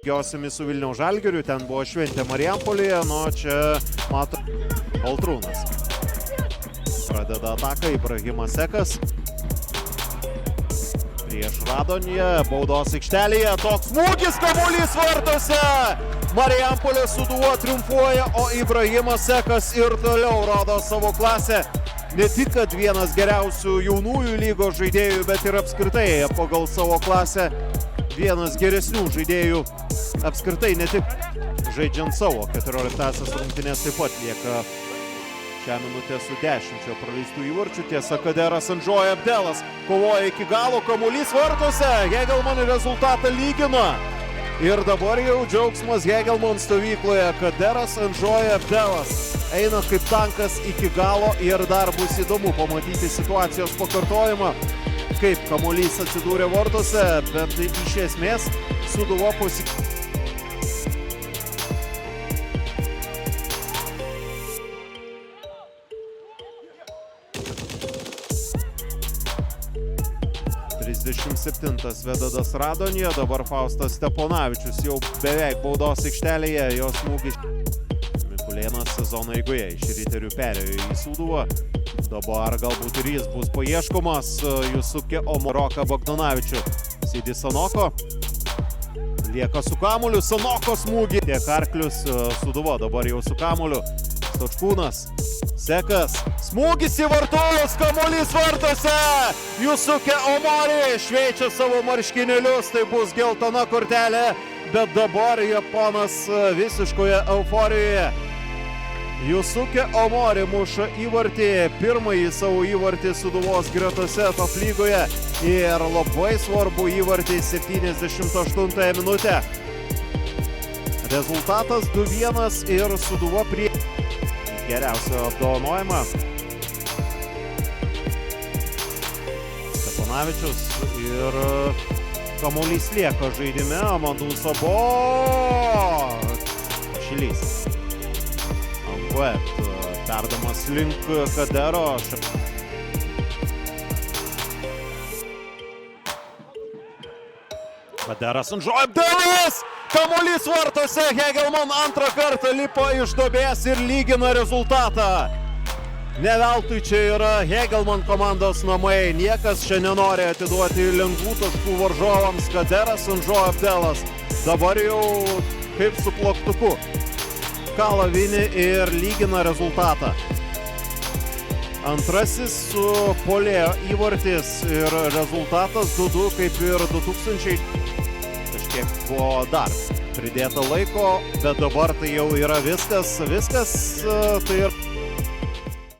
lygiosiomis su Vilniaus Žalgiriu, ten buvo šventė Marijampolėje, nuo čia mato Baltrūnas. Pradeda ataką Ibrahimas Sekas. Prieš Radonį, baudos aikštelėje, toks smūgis, kamuolys vartuose! Marijampolė Sūduva triumfuoja, o Ibrahimas Sekas ir toliau rodo savo klasę. Ne tik, kad vienas geriausių jaunųjų lygos žaidėjų, bet ir apskritai pagal savo klasę vienas geresnių žaidėjų apskritai, ne tik žaidžiant savo 14-asias rungtynes, taip pat lieka šią minutę su 10 praleistų įvarčių. Tiesa, Kaderas Andžoja Abdelas kovoja iki galo, kamuolys vartuose, Hegelman rezultatą lygina. Ir dabar jau džiaugsmas Hegelman stovykloje, Kaderas Andžoja Abdelas eina kaip tankas iki galo ir dar bus įdomu pamatyti situacijos pakartojimą, kaip kamuolys atsidūrė vartuose, bet iš esmės Sūduva Vedadas Radonė, dabar Faustas Steponavičius jau beveik baudos aikštelėje, jos smūgis. Mikulėnas sezono eigoje iš Riterių perėjo į Sūduvą. Dabar galbūt ir jis bus paieškomas, Jusukė Omoroka Bogdanovičių. Sėdi Sanoko, lieka su kamuoliu, Sanoko smūgį. Tiek Arklius, Sūduva dabar jau su kamuoliu. Stočkūnas, Sekas, smūgis į vartus, kamuolys vartuose, Jusukė Omori šveičia savo marškinėlius, tai bus geltona kortelė, bet dabar japonas visiškoje euforijoje. Jusukė Omori muša įvartį, pirmąjį savo įvartį Sūduvos gretose top lygoje ir labai svarbu įvartį 78 minutę. Rezultatas 2-1 ir Sūduva prie geriausio apdovanojimą. Steponavičius ir kamuolys lieka žaidime, Amandų Sabo. Šilys. Ambuet, perdamas link Kadero. Kaderas Andžoja Abdelas! Kamuolys vartuose, Hegelman antrą kartą lipa iš duobės ir lygina rezultatą. Ne veltui čia yra Hegelman komandos namai, niekas čia nenori atiduoti lengvų taškų varžovams. Kaderas Andžoja Abdelas dabar jau kaip su plaktuku kala vinį ir lygina rezultatą. Antrasis su puolėjo įvartis ir rezultatas 2-2 kaip ir 2000. Kažkiek buvo dar pridėta laiko, bet dabar tai jau yra viskas, tai ir